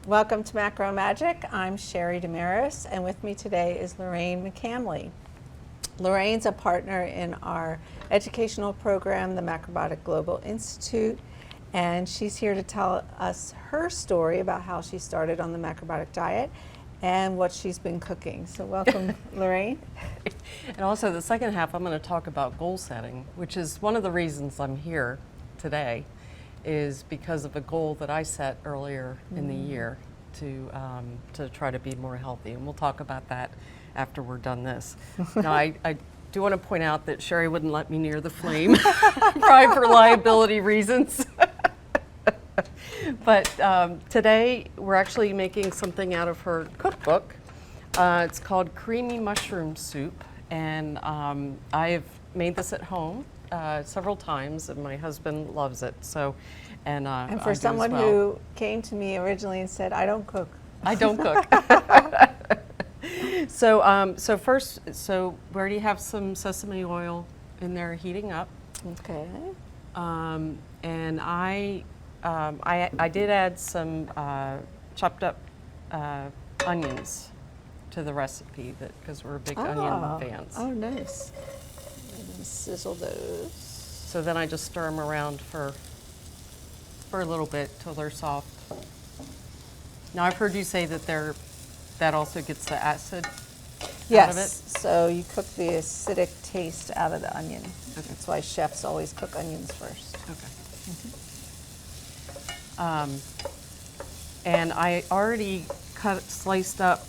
Welcome to Macro Magic. I'm Sherry Damaris, and with me today is Lorraine McCamely. Lorraine's a partner in our educational program, the Macrobiotic Global Institute, and she's here to tell us her story about how she started on the macrobiotic diet and what she's been cooking. So welcome, Lorraine. And also the second half, I'm going to talk about goal setting, which is one of the reasons I'm here today, is because of a goal that I set earlier in the year to try to be more healthy. And we'll talk about that after we're done this. Now, I do want to point out that Sherry wouldn't let me near the flame, probably for liability reasons. But today we're actually making something out of her cookbook. It's called Creamy Mushroom Soup, and I have made this at home several times, and my husband loves it. So, and For someone who came to me originally and said, "I don't cook," I don't cook. So first, we already have some sesame oil in there heating up. Okay. And I did add some chopped up onions to the recipe because we're big onion fans. Oh, nice. And sizzle those. So then I just stir them around for a little bit till they're soft. Now I've heard you say that also gets the acid out of it. Yes, so you cook the acidic taste out of the onion. Okay. That's why chefs always cook onions first. Okay. And I already sliced up,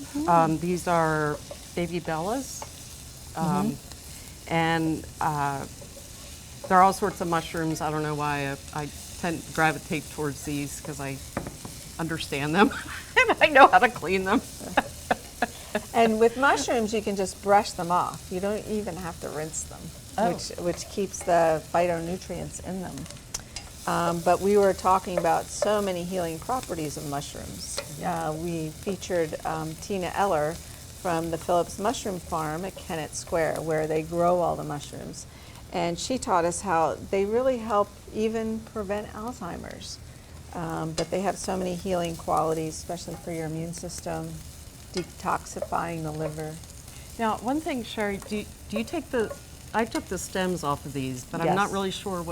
these are baby bellas. And there are all sorts of mushrooms. I don't know why I tend to gravitate towards these because I understand them and I know how to clean them. And with mushrooms, you can just brush them off. You don't even have to rinse them, which keeps the phytonutrients in them. But we were talking about so many healing properties of mushrooms. We featured Tina Eller from the Phillips Mushroom Farm at Kennett Square, where they grow all the mushrooms. And she taught us how they really help even prevent Alzheimer's. But they have so many healing qualities, especially for your immune system, detoxifying the liver. Now, one thing, Sherry, do you take I took the stems off of these, but Yes. I'm not really sure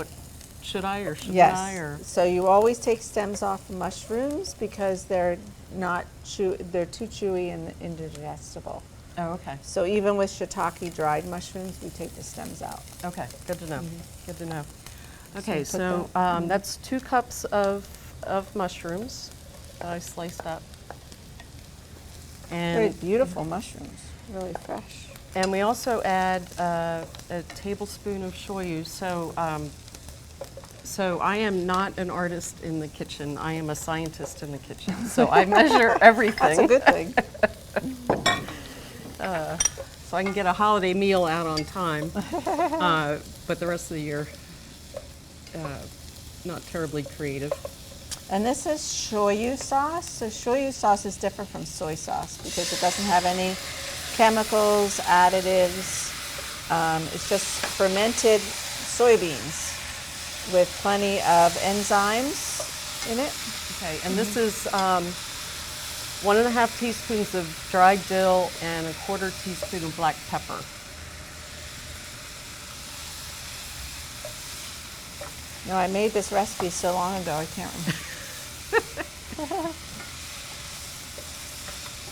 should I or shouldn't Yes. I? Or So you always take stems off of mushrooms because they're not they're too chewy and indigestible. Oh, okay. So even with shiitake dried mushrooms, we take the stems out. Okay, good to know. Good to know. Okay, put so that- that's 2 cups of mushrooms that I sliced up. Very And, beautiful mushrooms, really fresh. and we also add a tablespoon of shoyu. So I am not an artist in the kitchen. I am a scientist in the kitchen. So I measure everything. That's a good thing. So I can get a holiday meal out on time. But the rest of the year, not terribly creative. And this is shoyu sauce. So shoyu sauce is different from soy sauce because it doesn't have any chemicals, additives. It's just fermented soybeans with plenty of enzymes in it. Okay, and this is 1.5 teaspoons of dried dill and 1/4 teaspoon of black pepper. No, I made this recipe so long ago, I can't remember.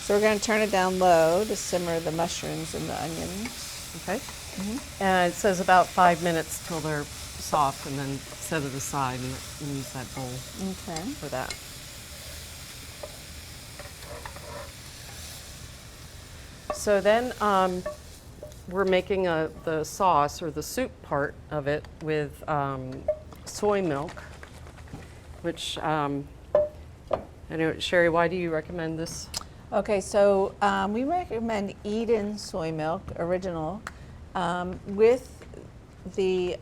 So we're going to turn it down low to simmer the mushrooms and the onions. Okay. And it says about 5 minutes till they're soft, and then set it aside and use that bowl Okay. for that. So then we're making the sauce or the soup part of it with soy milk, which anyway, Sherry, why do you recommend this? Okay, so we recommend Eden soy milk, original, with the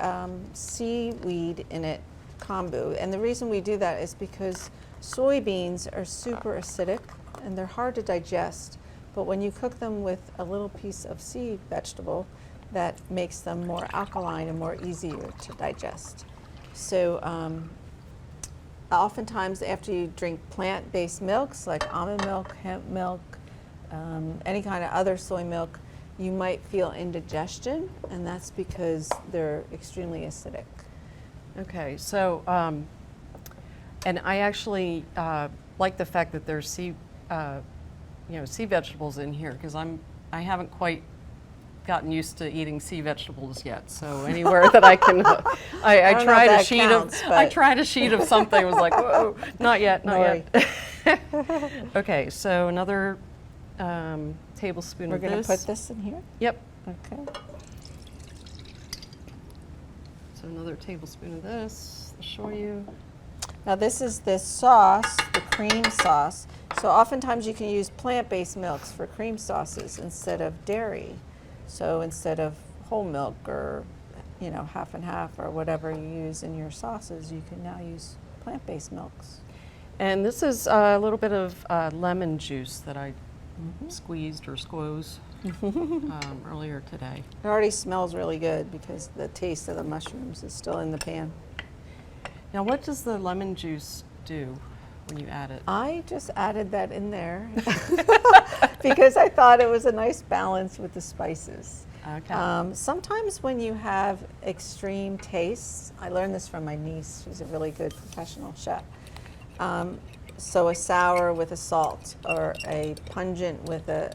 seaweed in it, kombu. And the reason we do that is because soybeans are super acidic and they're hard to digest. But when you cook them with a little piece of sea vegetable, that makes them more alkaline and more easier to digest. So oftentimes after you drink plant-based milks like almond milk, hemp milk, any kind of other soy milk, you might feel indigestion, and that's because they're extremely acidic. Okay, so, and I actually like the fact that there's sea vegetables in here, because I haven't quite gotten used to eating sea vegetables yet. So anywhere that I can, I tried a sheet I tried a sheet of something. I was like, whoa, not yet, not yet. Okay, so another tablespoon of this. We're going to put this in here? Yep. Okay. So another tablespoon of this, I'll show you. Now this is the sauce, the cream sauce. So oftentimes you can use plant-based milks for cream sauces instead of dairy. So instead of whole milk or, half and half or whatever you use in your sauces, you can now use plant-based milks. And this is a little bit of lemon juice that I squeezed or squoze earlier today. It already smells really good because the taste of the mushrooms is still in the pan. Now, what does the lemon juice do when you add it? I just added that in there because I thought it was a nice balance with the spices. Okay. Sometimes when you have extreme tastes, I learned this from my niece, she's a really good professional chef. So a sour with a salt or a pungent with a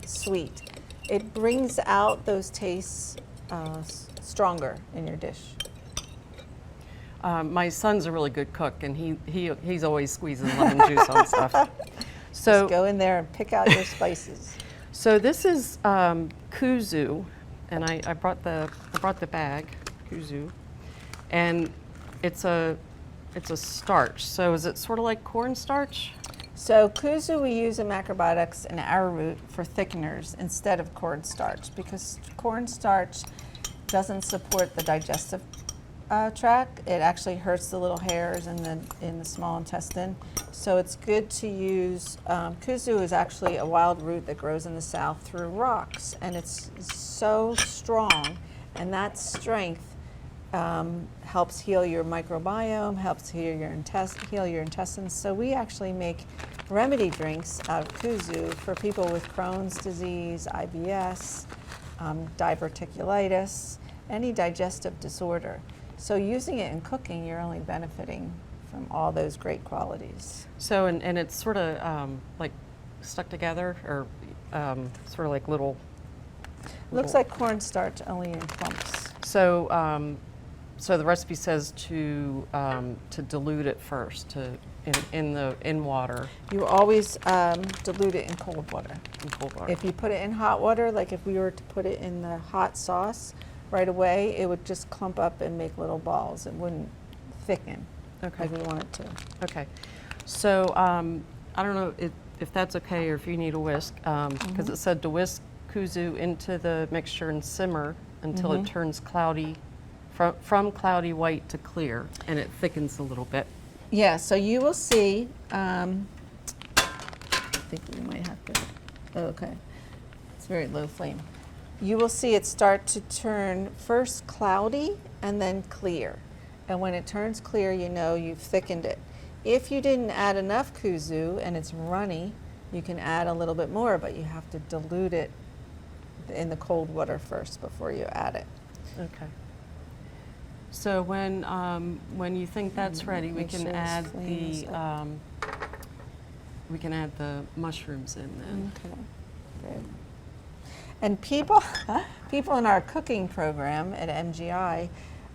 sweet, it brings out those tastes stronger in your dish. My son's a really good cook, and he's always squeezing lemon juice on stuff. So just go in there and pick out your spices. So this is kuzu, and I brought the bag, kuzu, and it's a starch. So is it sort of like cornstarch? So kuzu we use in macrobiotics and arrowroot for thickeners instead of cornstarch because cornstarch doesn't support the digestive tract. It actually hurts the little hairs in the small intestine. So it's good to use, kuzu is actually a wild root that grows in the south through rocks, and it's so strong, and that strength helps heal your microbiome, helps heal your intestines. So we actually make remedy drinks out of kuzu for people with Crohn's disease, IBS, diverticulitis, any digestive disorder. So using it in cooking, you're only benefiting from all those great qualities. So, and it's sort of like stuck together, or sort of like little. Looks like cornstarch, only in clumps. So, so the recipe says to dilute it first in water. You always dilute it in cold water. In cold water. If you put it in hot water, like if we were to put it in the hot sauce right away, it would just clump up and make little balls. It wouldn't thicken like we want it to. Okay. So I don't know if that's okay or if you need a whisk, because it said to whisk kuzu into the mixture and simmer until it turns cloudy, from cloudy white to clear, and it thickens a little bit. Yeah, so you will see, I think we might have to, okay, it's very low flame. You will see it start to turn first cloudy and then clear. And when it turns clear, you know you've thickened it. If you didn't add enough kuzu and it's runny, you can add a little bit more, but you have to dilute it in the cold water first before you add it. Okay. So when you think that's ready, we can add the mushrooms in then. Okay. Good. And people in our cooking program at MGI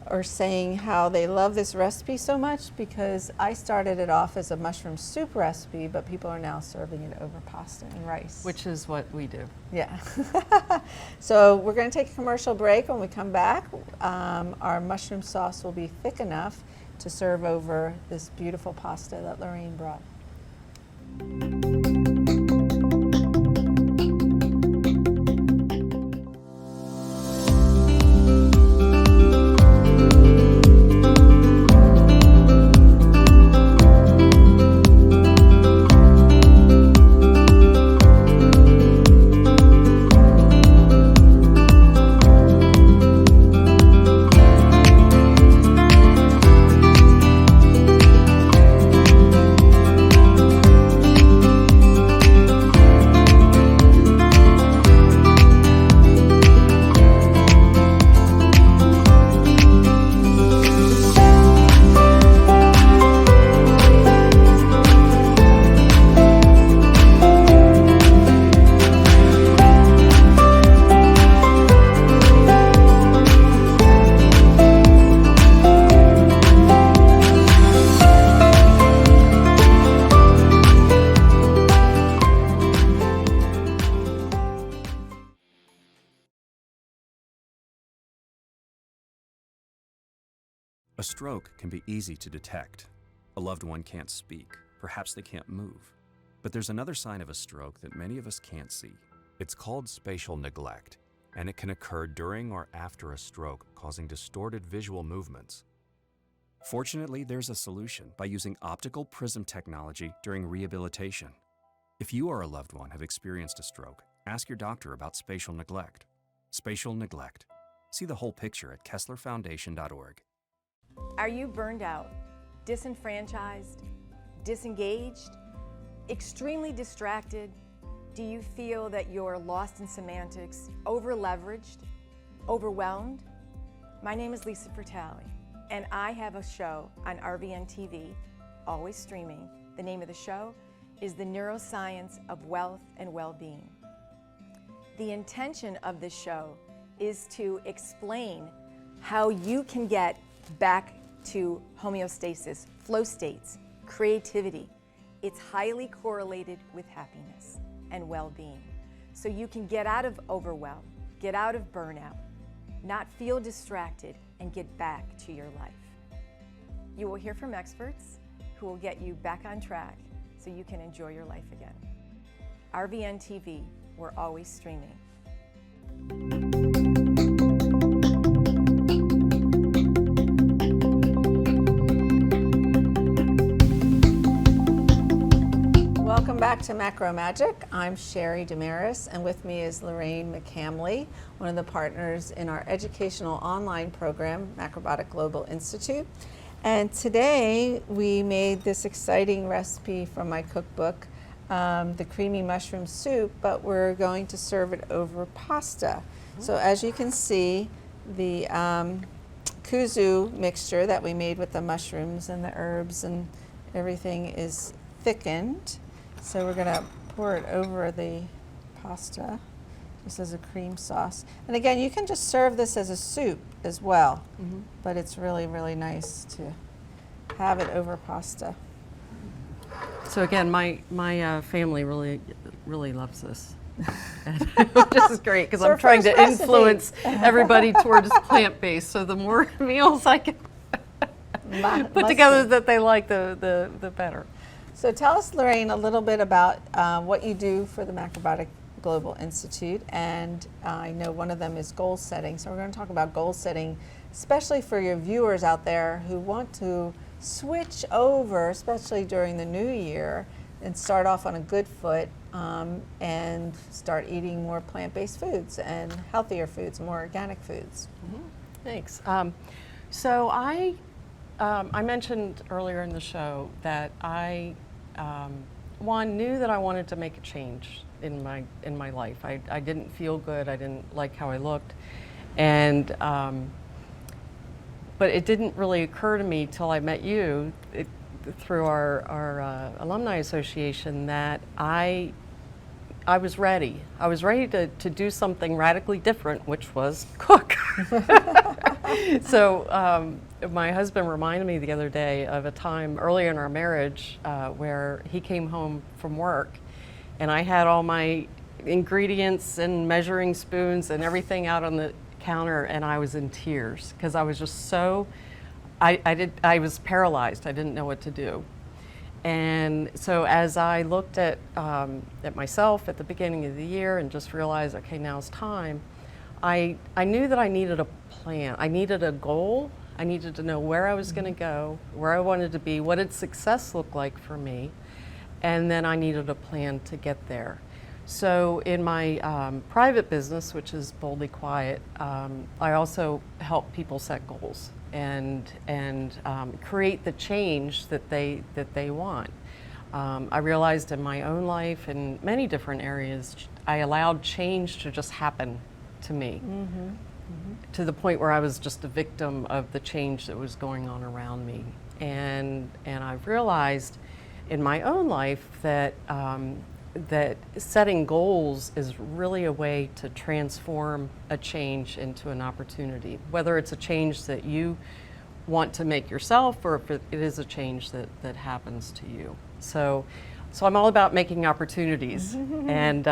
are saying how they love this recipe so much because I started it off as a mushroom soup recipe, but people are now serving it over pasta and rice. Which is what we do. Yeah. So we're going to take a commercial break. When we come back, our mushroom sauce will be thick enough to serve over this beautiful pasta that Lorraine brought. A stroke can be easy to detect. A loved one can't speak, perhaps they can't move. But there's another sign of a stroke that many of us can't see. It's called spatial neglect, and it can occur during or after a stroke, causing distorted visual movements. Fortunately, there's a solution by using optical prism technology during rehabilitation. If you or a loved one have experienced a stroke, ask your doctor about spatial neglect. Spatial neglect. See the whole picture at KesslerFoundation.org. Are you burned out, disenfranchised, disengaged, extremely distracted? Do you feel that you're lost in semantics, over-leveraged, overwhelmed? My name is Lisa Fratelli, and I have a show on RVN TV, always streaming. The name of the show is The Neuroscience of Wealth and Well-Being. The intention of this show is to explain how you can get back to homeostasis, flow states, creativity. It's highly correlated with happiness and well-being. So you can get out of overwhelm, get out of burnout, not feel distracted, and get back to your life. You will hear from experts who will get you back on track so you can enjoy your life again. RVN TV, we're always streaming. Welcome back to Macro Magic. I'm Sherry Damaris, and with me is Lorraine McCamely, one of the partners in our educational online program, Macrobotic Global Institute. And today we made this exciting recipe from my cookbook, the creamy mushroom soup, but we're going to serve it over pasta. So as you can see, the kuzu mixture that we made with the mushrooms and the herbs and everything is thickened. So we're going to pour it over the pasta, just as a cream sauce. And again, you can just serve this as a soup as well, but it's really, really nice to have it over pasta. So again, my family really loves this, which is great because I'm trying to recipe. influence everybody towards plant-based. So the more meals I can put together that they like, the better. So tell us, Lorraine, a little bit about what you do for the Macrobotic Global Institute, and I know one of them is goal setting. So we're going to talk about goal setting, especially for your viewers out there who want to switch over, especially during the new year, and start off on a good foot and start eating more plant-based foods and healthier foods, more organic foods. Thanks. So I mentioned earlier in the show that I knew that I wanted to make a change in my life. I didn't feel good. I didn't like how I looked, and but it didn't really occur to me till I met you through our alumni association that I was ready. I was ready to do something radically different, which was cook. So my husband reminded me the other day of a time earlier in our marriage where he came home from work and I had all my ingredients and measuring spoons and everything out on the counter, and I was in tears because I was just so, I was paralyzed. I didn't know what to do. And so as I looked at myself at the beginning of the year and just realized, okay, now's time, I knew that I needed a plan. I needed a goal. I needed to know where I was going to go, where I wanted to be, what did success look like for me, and then I needed a plan to get there. So in my private business, which is Boldly Quiet, I also help people set goals and create the change that they want. I realized in my own life, in many different areas, I allowed change to just happen to me, to the point where I was just a victim of the change that was going on around me. And I've realized in my own life that that setting goals is really a way to transform a change into an opportunity, whether it's a change that you want to make yourself or if it is a change that happens to you. So I'm all about making opportunities. And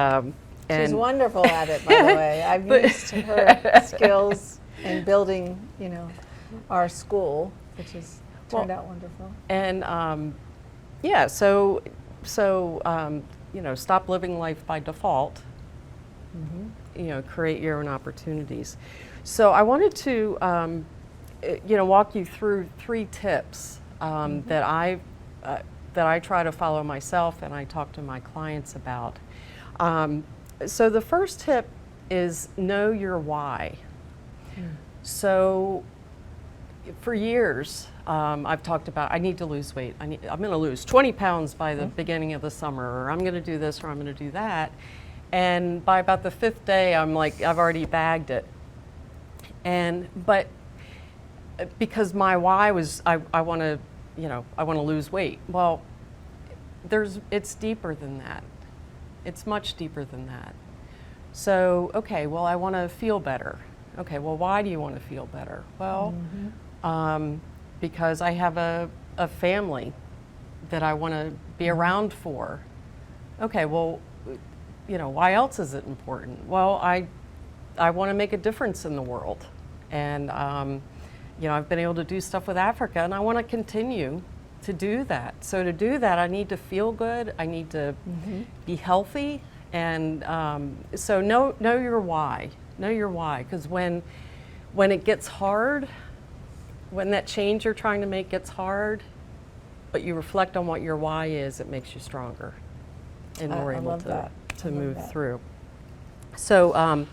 she's wonderful at it, by the way. I've used her skills in building, our school which has turned out wonderful. And yeah, you know, stop living life by default. You know, create your own opportunities. So I wanted to, you know, walk you through 3 tips that I try to follow myself and I talk to my clients about. So the first tip is know your why. So for years, I've talked about I need to lose weight. I'm going to lose 20 pounds by the beginning of the summer, or I'm going to do this, or I'm going to do that. And by about the 5th day, I'm like, I've already bagged it. But because my why was I want to, you know, I want to lose weight. Well, it's deeper than that. It's much deeper than that. So, okay, well, I want to feel better. Okay, well, why do you want to feel better? Well, because I have a family that I want to be around for. Okay, well, you know, why else is it important? Well, I want to make a difference in the world. And, you know, I've been able to do stuff with Africa, and I want to continue to do that. So to do that, I need to feel good. I need to be healthy. And so know your why. Know your why, because when it gets hard, when that change you're trying to make gets hard, but you reflect on what your why is, it makes you stronger and more able to move through. So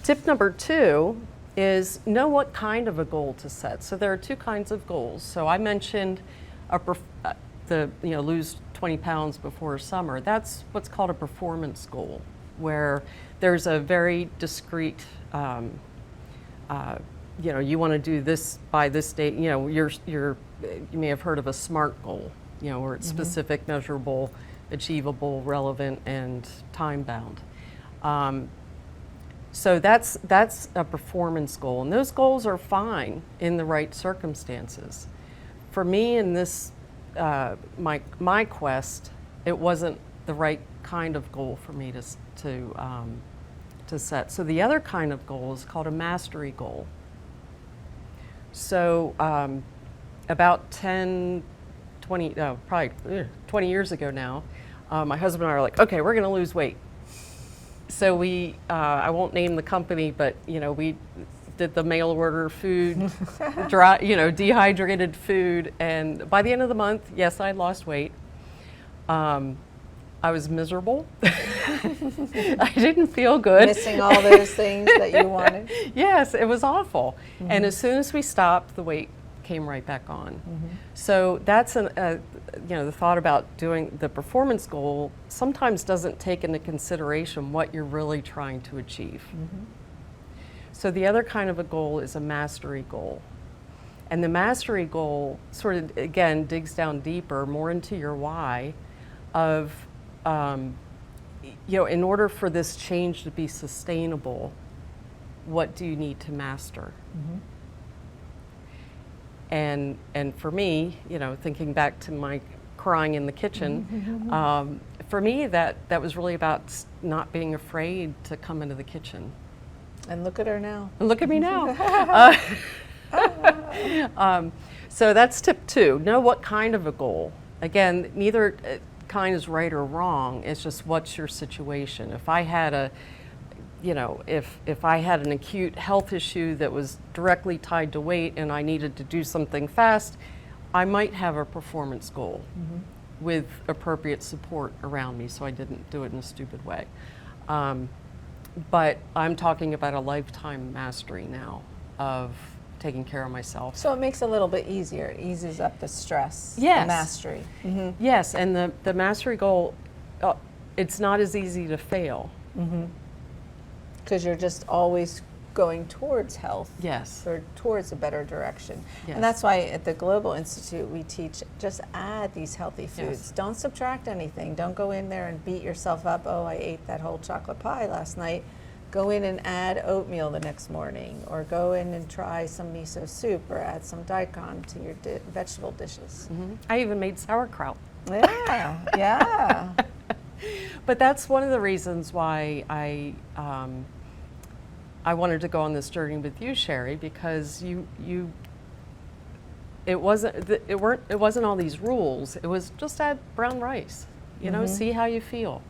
tip number 2 is know what kind of a goal to set. So there are 2 kinds of goals. So I mentioned lose 20 pounds before summer. That's what's called a performance goal, where there's a very discrete, you know, you want to do this by this date. You know, you may have heard of a SMART goal, you know, where it's specific, measurable, achievable, relevant, and time bound. So that's a performance goal, and those goals are fine in the right circumstances. For me, in this my quest, it wasn't the right kind of goal for me to set. So the other kind of goal is called a mastery goal. So about 20 years ago now, my husband and I are like, okay, we're going to lose weight. So we, I won't name the company, but you know, we did the mail order food, dry, you know, dehydrated food, and by the end of the month, yes, I lost weight. I was miserable. I didn't feel good. Missing all those things that you wanted. Yes, it was awful. And as soon as we stopped, the weight came right back on. So that's you know, the thought about doing the performance goal sometimes doesn't take into consideration what you're really trying to achieve. So the other kind of a goal is a mastery goal. And the mastery goal sort of, again, digs down deeper, more into your why of, you know, in order for this change to be sustainable, what do you need to master? And for me, you know, thinking back to my crying in the kitchen, for me that was really about not being afraid to come into the kitchen. And look at her now. And look at me now. So that's tip 2. Know what kind of a goal. Again, neither kind is right or wrong. It's just what's your situation. If I had if I had an acute health issue that was directly tied to weight and I needed to do something fast, I might have a performance goal with appropriate support around me so I didn't do it in a stupid way. But I'm talking about a lifetime mastery now of taking care of myself. So it makes it a little bit easier. It eases up the stress, Yes. the mastery. Yes, and the mastery goal, it's not as easy to fail. Because you're just always going towards health. Yes. Or towards a better direction. Yes. And that's why at the Global Institute we teach just add these healthy foods. Yes. Don't subtract anything. Don't go in there and beat yourself up. Oh, I ate that whole chocolate pie last night. Go in and add oatmeal the next morning, or go in and try some miso soup, or add some daikon to your vegetable dishes. I even made sauerkraut. Yeah, yeah. But that's one of the reasons why I wanted to go on this journey with you, Sherry, because it wasn't all these rules. It was just add brown rice, you know, see how you feel.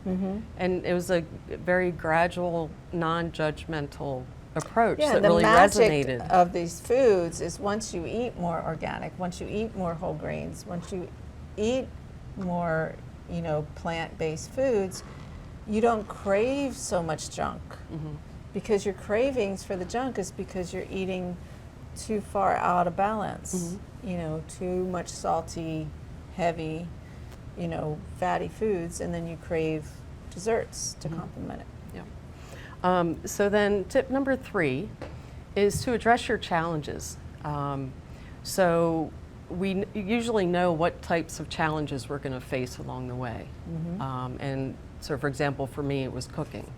And it was a very gradual, non-judgmental approach Yeah, that the really magic resonated. of these foods is once you eat more organic, once you eat more whole grains, once you eat more, you know, plant-based foods, you don't crave so much junk. Because your cravings for the junk is because you're eating too far out of balance. You know, too much salty, heavy, you know, fatty foods, and then you crave desserts to complement it. So then tip number 3 is to address your challenges. So we usually know what types of challenges we're going to face along the way. And so, for example, for me, it was cooking.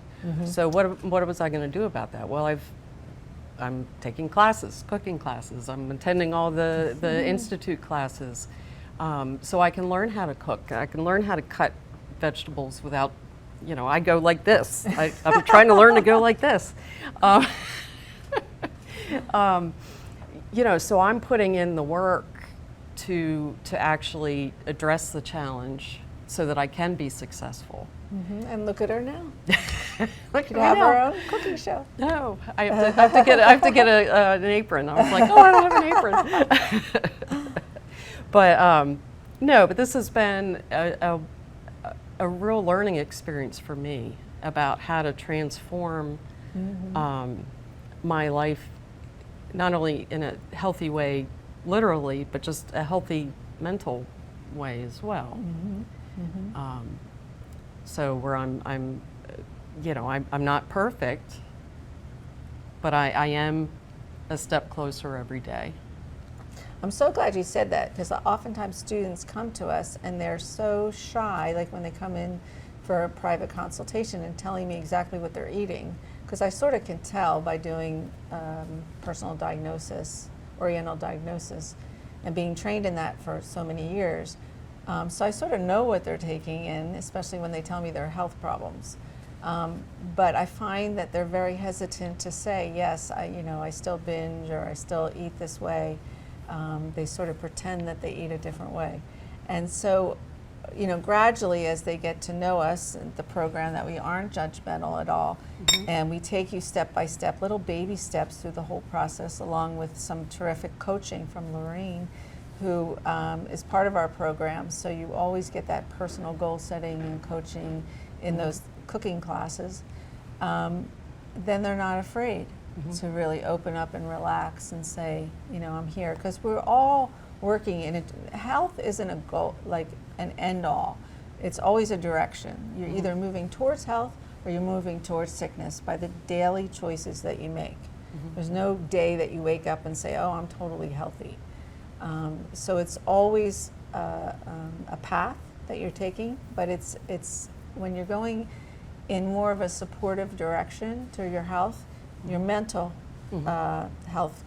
So what was I going to do about that? Well, I'm taking classes, cooking classes. I'm attending all the institute classes. So I can learn how to cook. I can learn how to cut vegetables without, you know, I go like this. I'm trying to learn to go like this. You know, so I'm putting in the work to actually address the challenge so that I can be successful. And look at her now. Look Could have her own cooking show. No, I have to get an apron. I was like, oh, I don't have an apron. But no, but this has been a real learning experience for me about how to transform my life, not only in a healthy way, literally, but just a healthy mental way as well. So where I'm you know, I'm not perfect, but I am a step closer every day. I'm so glad you said that, because oftentimes students come to us and they're so shy, like when they come in for a private consultation and telling me exactly what they're eating, because I sort of can tell by doing personal diagnosis, oriental diagnosis, and being trained in that for so many years. So I sort of know what they're taking in, especially when they tell me their health problems. But I find that they're very hesitant to say, yes, I still binge, or I still eat this way. They sort of pretend that they eat a different way. And so, you know, gradually as they get to know us, the program, that we aren't judgmental at all, and we take you step by step, little baby steps through the whole process, along with some terrific coaching from Lorraine, who is part of our program. So you always get that personal goal setting and coaching in those cooking classes. Then they're not afraid to really open up and relax and say, you know, I'm here. Because we're all working in it. Health isn't a goal, like an end all. It's always a direction. You're either moving towards health or you're moving towards sickness by the daily choices that you make. There's no day that you wake up and say, oh, I'm totally healthy. So it's always a path that you're taking, but it's when you're going in more of a supportive direction to your health, your mental health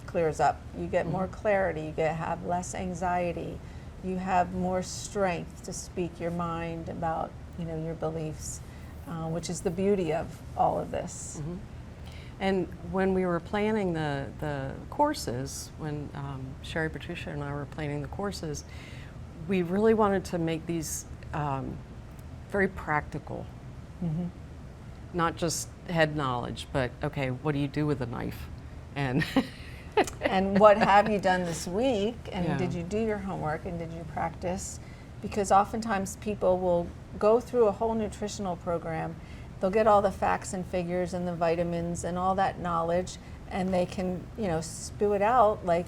clears up. You get more clarity, you have less anxiety, you have more strength to speak your mind about, you know, your beliefs, which is the beauty of all of this. And when we were planning the courses, when Sherry, Patricia, and I were planning the courses, we really wanted to make these very practical. Not just head knowledge, but okay, what do you do with a knife? And And what have you done this week? And Yeah. did you do your homework? And did you practice? Because oftentimes people will go through a whole nutritional program. They'll get all the facts and figures and the vitamins and all that knowledge, and they can, you know, spew it out like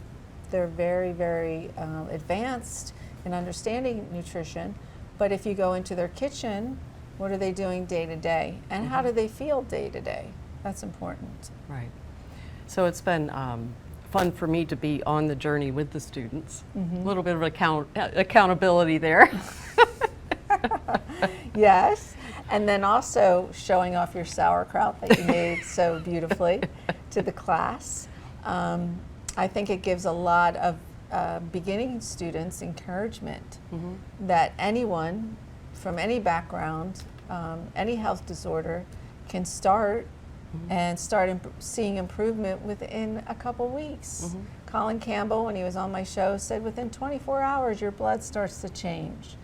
they're very, very advanced in understanding nutrition. But if you go into their kitchen, what are they doing day to day? And how do they feel day to day? That's important. right. So it's been fun for me to be on the journey with the students. A little bit of accountability there. Yes. And then also showing off your sauerkraut that you made so beautifully to the class. I think it gives a lot of beginning students encouragement that anyone from any background, any health disorder, can start and start seeing improvement within a couple weeks. Colin Campbell, when he was on my show, said within 24 hours your blood starts to change.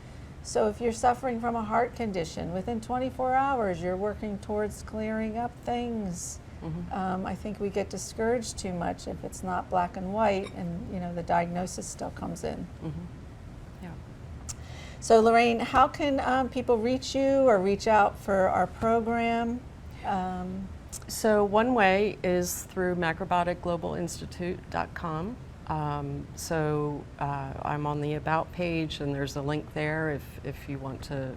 So if you're suffering from a heart condition, within 24 hours you're working towards clearing up things. I think we get discouraged too much if it's not black and white, and you know the diagnosis still comes in. Yeah. So Lorraine, how can people reach you or reach out for our program? So one way is through macroboticglobalinstitute.com. I'm on the About page, and there's a link there if you want to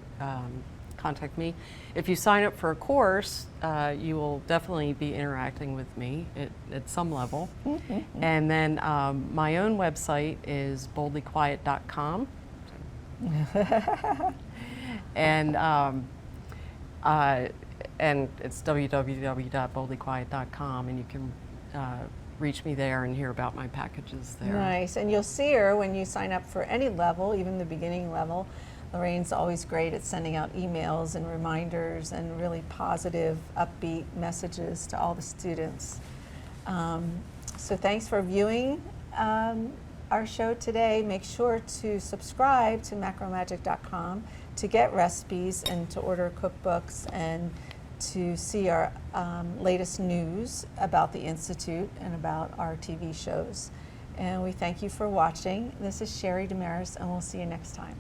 contact me. If you sign up for a course, you will definitely be interacting with me at some level. And then my own website is boldlyquiet.com. And it's www.boldlyquiet.com, and you can reach me there and hear about my packages there. Nice, and you'll see her when you sign up for any level, even the beginning level. Lorraine's always great at sending out emails and reminders and really positive, upbeat messages to all the students. So thanks for viewing our show today. Make sure to subscribe to macromagic.com to get recipes and to order cookbooks and to see our latest news about the Institute and about our TV shows. And we thank you for watching. This is Sherry Damaris, and we'll see you next time.